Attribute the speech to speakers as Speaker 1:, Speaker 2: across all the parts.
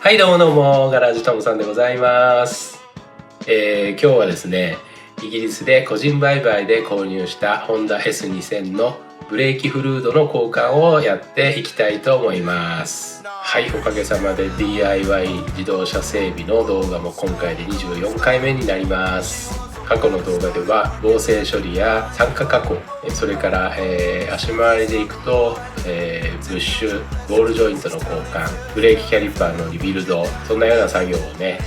Speaker 1: はいどうもどうも、ガラージトムさんでございます。今日はですね、イギリスで個人売買で購入したホンダ S2000 のブレーキフルードの交換をやっていきたいと思います。はい、おかげさまで DIY 自動車整備の動画も今回で24回目になります。過去の動画では防水処理や酸化加工、それから、足回りでいくと、ブッシュボールジョイントの交換、ブレーキキャリパーのリビルド、そんなような作業をね、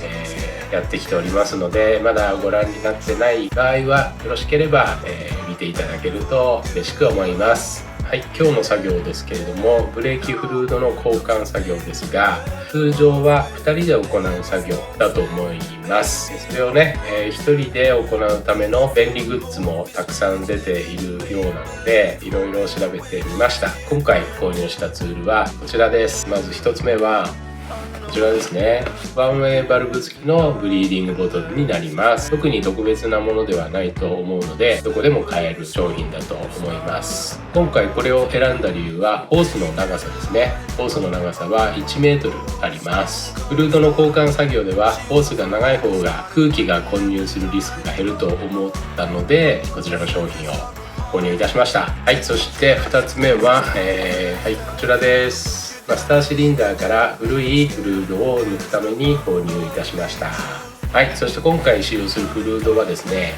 Speaker 1: やってきておりますので、まだご覧になってない場合はよろしければ、見ていただけると嬉しく思います。はい、今日の作業ですけれども、ブレーキフルードの交換作業ですが、通常は2人で行う作業だと思います。それをね、1人で行うための便利グッズもたくさん出ているようなので、いろいろ調べてみました。今回購入したツールはこちらです。まず1つ目はこちらですね。ワンウェイバルブ付きのブリーディングボトルになります。特に特別なものではないと思うので、どこでも買える商品だと思います。今回これを選んだ理由はホースの長さですね。ホースの長さは1メートルあります。フルードの交換作業ではホースが長い方が空気が混入するリスクが減ると思ったので、こちらの商品を購入いたしました。はい、そして2つ目は、はい、こちらです。マスターシリンダーから古いフルードを抜くために購入いたしました。はい、そして今回使用するフルードはですね、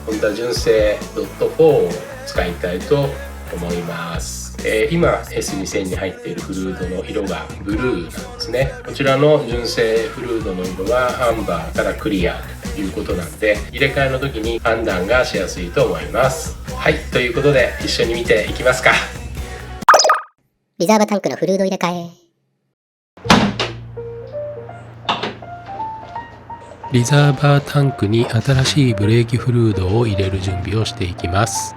Speaker 1: ホンダ純正 .4 を使いたいと思います。今 S2000 に入っているフルードの色がブルーなんですね。こちらの純正フルードの色はアンバーからクリアということなんで、入れ替えの時に判断がしやすいと思います。はい、ということで一緒に見ていきますか。
Speaker 2: リザーブタンクのフルード入れ替え。
Speaker 3: リザーバータンクに新しいブレーキフルードを入れる準備をしていきます。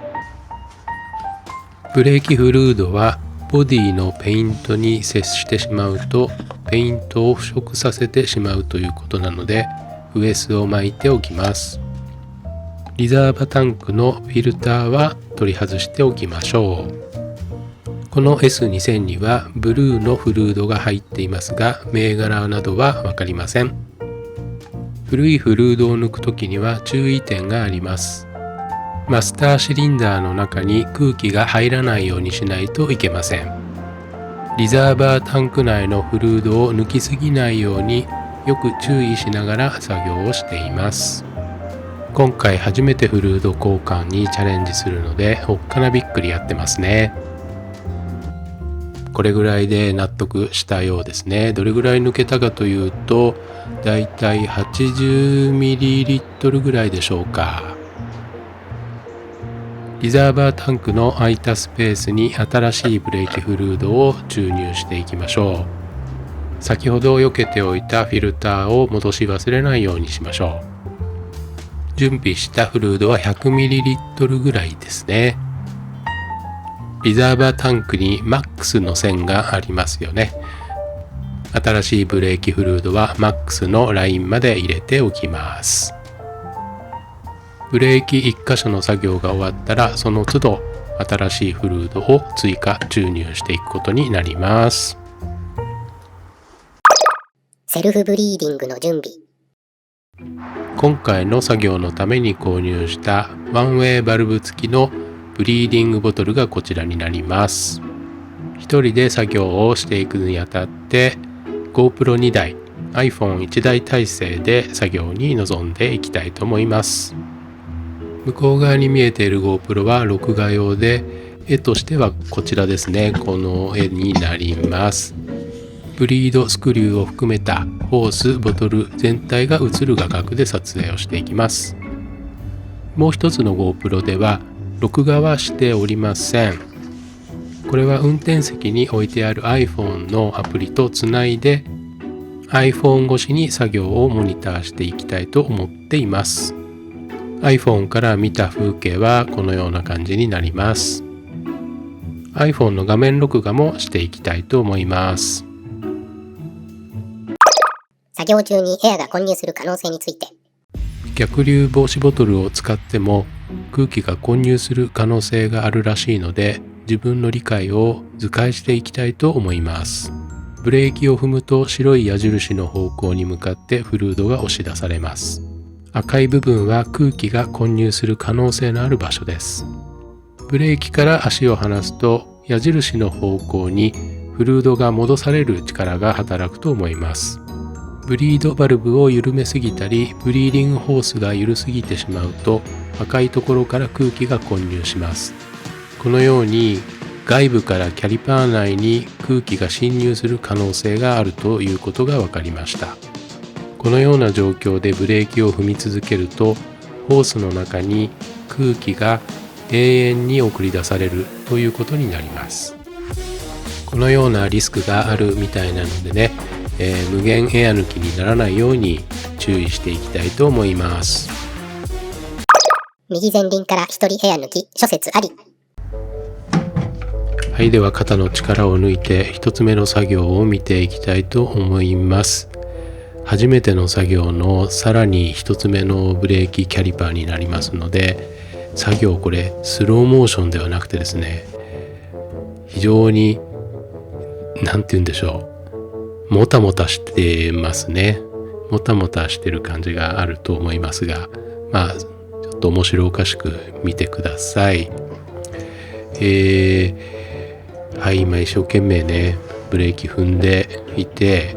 Speaker 3: ブレーキフルードはボディのペイントに接してしまうとペイントを腐食させてしまうということなので、ウエスを巻いておきます。リザーバータンクのフィルターは取り外しておきましょう。この S2000 にはブルーのフルードが入っていますが、銘柄などは分かりません。古いフルードを抜くときには注意点があります。マスターシリンダーの中に空気が入らないようにしないといけません。リザーバータンク内のフルードを抜きすぎないようによく注意しながら作業をしています。今回初めてフルード交換にチャレンジするので、おっかなびっくりやってますね。これぐらいで納得したようですね。どれぐらい抜けたかというと、だいたい 80ml ぐらいでしょうか。リザーバータンクの空いたスペースに新しいブレーキフルードを注入していきましょう。先ほど避けておいたフィルターを戻し忘れないようにしましょう。準備したフルードは 100ml ぐらいですね。リザーバータンクにマックスの線がありますよね。新しいブレーキフルードはマックスのラインまで入れておきます。ブレーキ1箇所の作業が終わったら、その都度新しいフルードを追加注入していくことになります。
Speaker 2: セルフブリーディングの準備。
Speaker 3: 今回の作業のために購入したワンウェイバルブ付きのブリーディングボトルがこちらになります。一人で作業をしていくにあたって GoPro2 台、iPhone1 台体制で作業に臨んでいきたいと思います。向こう側に見えている GoPro は録画用で、絵としてはこちらですね。この絵になります。ブリードスクリューを含めたホース、ボトル全体が映る画角で撮影をしていきます。もう一つの GoPro では録画はしておりません。これは運転席に置いてある iPhone のアプリとつないで iPhone 越しに作業をモニターしていきたいと思っています。iPhone から見た風景はこのような感じになります。iPhone の画面録画もしていきたいと思います。
Speaker 2: 作業中にエアが混入する可能性について。
Speaker 3: 逆流防止ボトルを使っても空気が混入する可能性があるらしいので、自分の理解を図解していきたいと思います。ブレーキを踏むと白い矢印の方向に向かってフルードが押し出されます。赤い部分は空気が混入する可能性のある場所です。ブレーキから足を離すと矢印の方向にフルードが戻される力が働くと思います。ブリードバルブを緩めすぎたり、ブリーディングホースが緩すぎてしまうと赤いところから空気が混入します。このように外部からキャリパー内に空気が侵入する可能性があるということが分かりました。このような状況でブレーキを踏み続けると、ホースの中に空気が永遠に送り出されるということになります。このようなリスクがあるみたいなのでね、無限エア抜きにならないように注意していきたいと思います。
Speaker 2: 右前輪から一人エア抜き、諸説あり。
Speaker 3: はい、では肩の力を抜いて一つ目の作業を見ていきたいと思います。初めての作業のさらに一つ目のブレーキキャリパーになりますので、作業これスローモーションではなくてですね、非常になんて言うんでしょう、もたもたしてますね。もたもたしてる感じがあると思いますが、まあちょっと面白おかしく見てください。はい、今一生懸命ねブレーキ踏んでいて、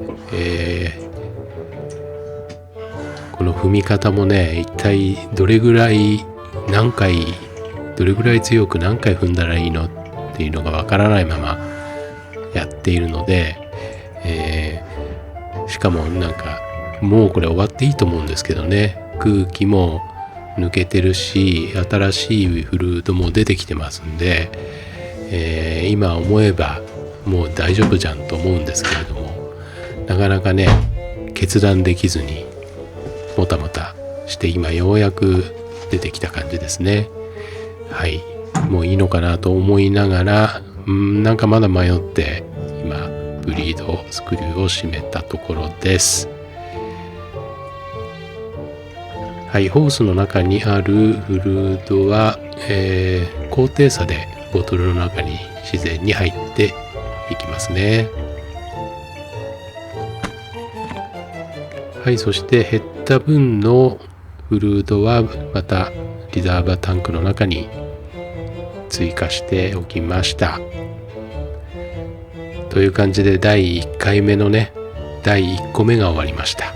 Speaker 3: この踏み方もね、一体どれぐらい強く何回踏んだらいいのっていうのがわからないままやっているので、しかもなんかもうこれ終わっていいと思うんですけどね、空気も抜けてるし新しいフルードも出てきてますんで、今思えばもう大丈夫じゃんと思うんですけれども、なかなかね決断できずにもたもたして今ようやく出てきた感じですね。はい、もういいのかなと思いながら、なんかまだ迷って今ブリードスクリューを締めたところです。はい、ホースの中にあるフルードは、高低差でボトルの中に自然に入っていきますね。はい、そして減った分のフルードはまたリザーバータンクの中に追加しておきました。という感じで第1回目のね、第1個目が終わりました。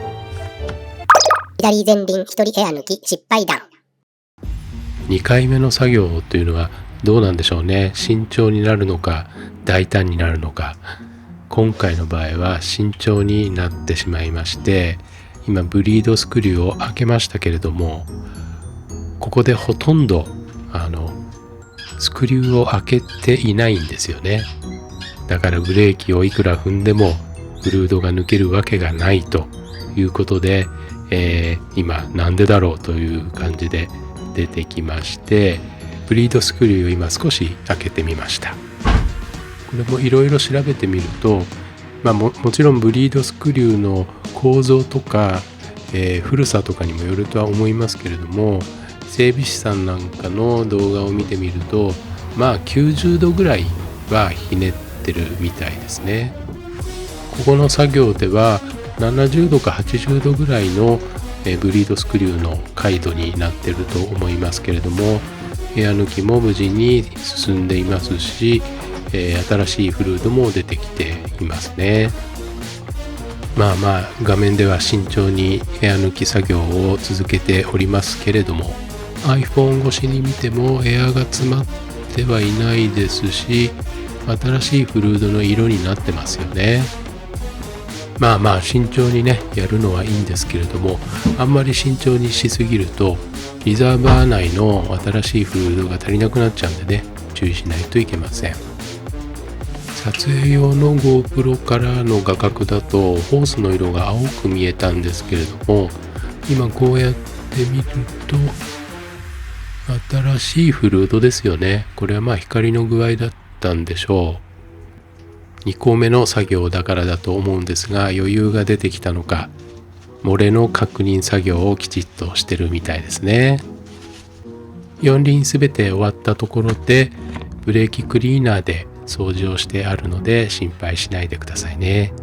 Speaker 2: 左前輪一人エア抜き失敗談。
Speaker 3: 2回目の作業というのはどうなんでしょうね。慎重になるのか大胆になるのか。今回の場合は慎重になってしまいまして、今ブリードスクリューを開けましたけれども、ここでほとんどスクリューを開けていないんですよね。だからブレーキをいくら踏んでもフルードが抜けるわけがないということで、今なんでだろうという感じで出てきまして、ブリードスクリューを今少し開けてみました。これもいろいろ調べてみると、もちろんブリードスクリューの構造とか、古さとかにもよるとは思いますけれども、整備士さんなんかの動画を見てみると、90度ぐらいはひねってるみたいですね。ここの作業では70度か80度ぐらいのブリードスクリューの回度になっていると思いますけれども、エア抜きも無事に進んでいますし、新しいフルードも出てきていますね。画面では慎重にエア抜き作業を続けておりますけれども、 iPhone 越しに見てもエアが詰まってはいないですし、新しいフルードの色になってますよね。慎重にねやるのはいいんですけれども、あんまり慎重にしすぎるとリザーバー内の新しいフルードが足りなくなっちゃうんでね、注意しないといけません。撮影用の GoPro からの画角だとホースの色が青く見えたんですけれども、今こうやって見ると新しいフルードですよね。これは光の具合だったんでしょう。2個目の作業だからだと思うんですが、余裕が出てきたのか漏れの確認作業をきちっとしてるみたいですね。4輪すべて終わったところでブレーキクリーナーで掃除をしてあるので心配しないでくださいね。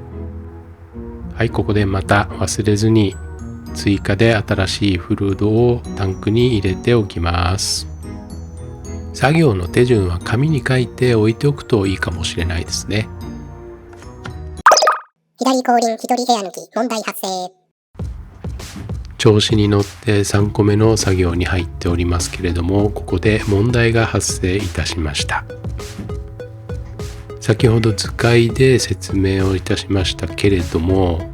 Speaker 3: はい、ここでまた忘れずに追加で新しいフルードをタンクに入れておきます。作業の手順は紙に書いて置いておくといいかもしれないですね。
Speaker 2: 左後輪一人部屋抜き問題発生。
Speaker 3: 調子に乗って3個目の作業に入っておりますけれども、ここで問題が発生いたしました。先ほど図解で説明をいたしましたけれども、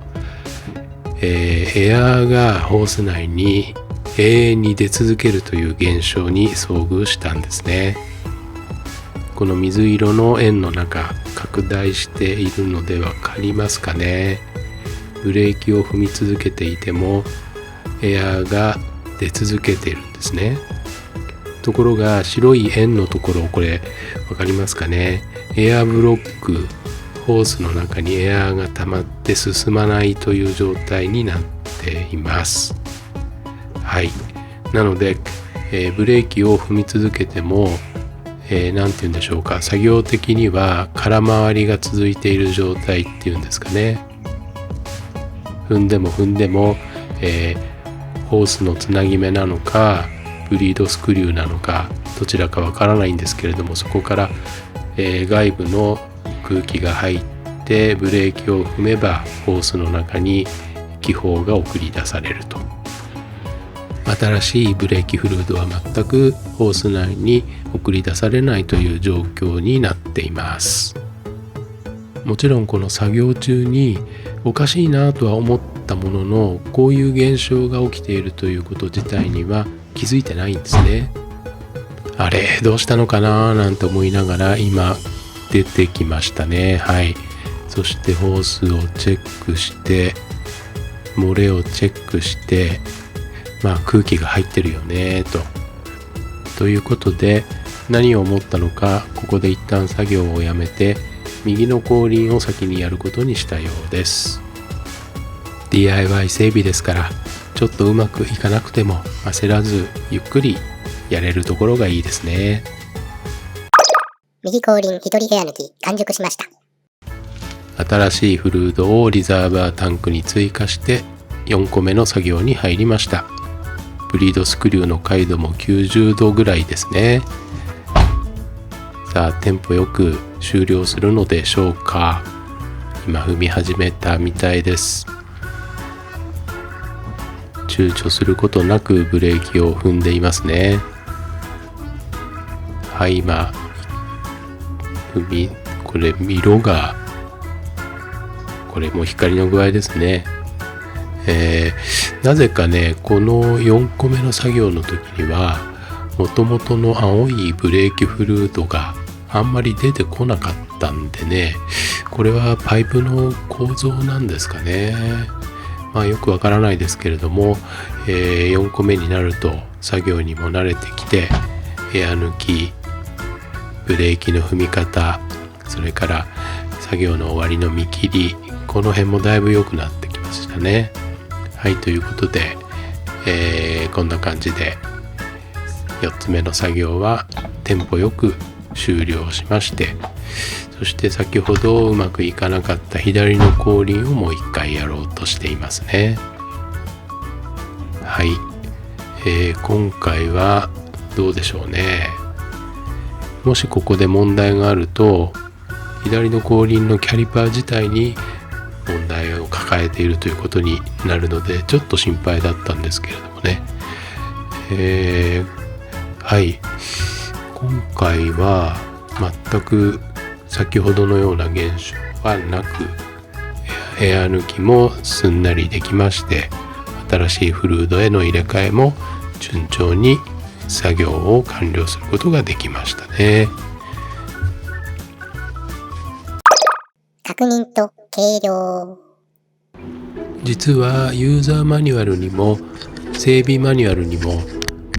Speaker 3: エアーがホース内に永遠に出続けるという現象に遭遇したんですね。この水色の円の中、拡大しているので分かりますかね。ブレーキを踏み続けていてもエアーが出続けているんですね。ところが白い円のところ、これ分かりますかね。エアブロック、ホースの中にエアーが溜まって進まないという状態になっています。はい。なので、ブレーキを踏み続けても、なんて言うんでしょうか、作業的には空回りが続いている状態っていうんですかね。踏んでも、ホースのつなぎ目なのかブリードスクリューなのかどちらかわからないんですけれども、そこから、外部の空気が入ってブレーキを踏めばホースの中に気泡が送り出されると。新しいブレーキフルードは全くホース内に送り出されないという状況になっています。もちろんこの作業中におかしいなとは思ったものの、こういう現象が起きているということ自体には気づいてないんですね。あれどうしたのかななんて思いながら今出てきましたね。はい。そしてホースをチェックして漏れをチェックして、空気が入ってるよねということで、何を思ったのかここで一旦作業をやめて右の後輪を先にやることにしたようです。 DIY 整備ですから、ちょっとうまくいかなくても焦らずゆっくりやれるところがいいですね。
Speaker 2: 右後輪一人部屋抜き完熟しました。
Speaker 3: 新しいフルードをリザーバータンクに追加して4個目の作業に入りました。ブリードスクリューの回路も90度ぐらいですね。さあテンポよく終了するのでしょうか。今踏み始めたみたいです。躊躇することなくブレーキを踏んでいますね。はい、今これ色がこれも光の具合ですね。なぜかね、この4個目の作業の時にはもともとの青いブレーキフルードがあんまり出てこなかったんでね、これはパイプの構造なんですかね。よくわからないですけれども、4個目になると作業にも慣れてきて、エア抜き、ブレーキの踏み方、それから作業の終わりの見切り、この辺もだいぶ良くなってきましたね。はい、ということで、こんな感じで4つ目の作業はテンポよく終了しまして、そして先ほどうまくいかなかった左の後輪をもう一回やろうとしていますね。はい、今回はどうでしょうね。もしここで問題があると、左の後輪のキャリパー自体に問題を抱えているということになるので、ちょっと心配だったんですけれどもね。はい、今回は全く先ほどのような現象はなく、エア抜きもすんなりできまして、新しいフルードへの入れ替えも順調に作業を完了することができましたね。
Speaker 2: 確認と計量。
Speaker 3: 実はユーザーマニュアルにも整備マニュアルにも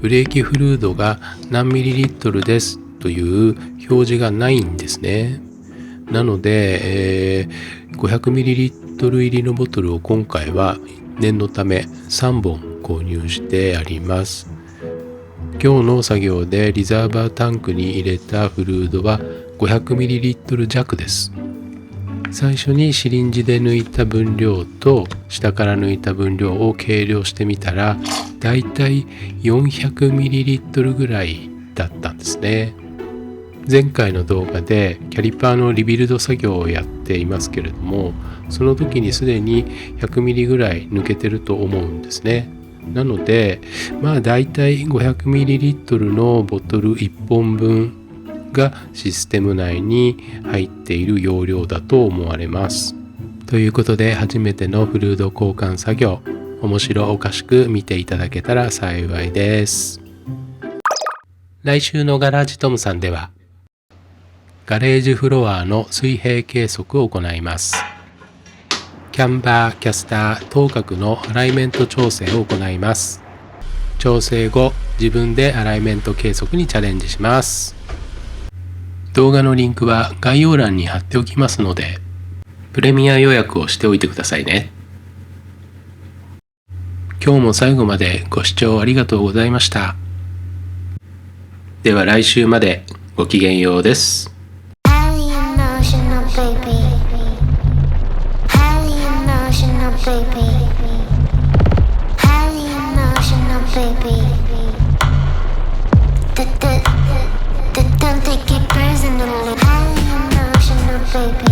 Speaker 3: ブレーキフルードが何ミリリットルですという表示がないんですね。なので、500ミリリットル入りのボトルを今回は念のため3本購入してあります。今日の作業でリザーバータンクに入れたフルードは 500ml 弱です。最初にシリンジで抜いた分量と下から抜いた分量を計量してみたら、だいたい 400ml ぐらいだったんですね。前回の動画でキャリパーのリビルド作業をやっていますけれども、その時にすでに 100ml ぐらい抜けてると思うんですね。なのでだいたい 500ml のボトル1本分がシステム内に入っている容量だと思われます。ということで、初めてのフルード交換作業、面白おかしく見ていただけたら幸いです。来週のガラージトムさんでは、ガレージフロアの水平計測を行います。キャンバー、キャスター、頭角のアライメント調整を行います。調整後、自分でアライメント計測にチャレンジします。動画のリンクは概要欄に貼っておきますので、プレミア予約をしておいてくださいね。今日も最後までご視聴ありがとうございました。では来週までごきげんようです。
Speaker 4: Don't take it personally. Highly emotional, baby.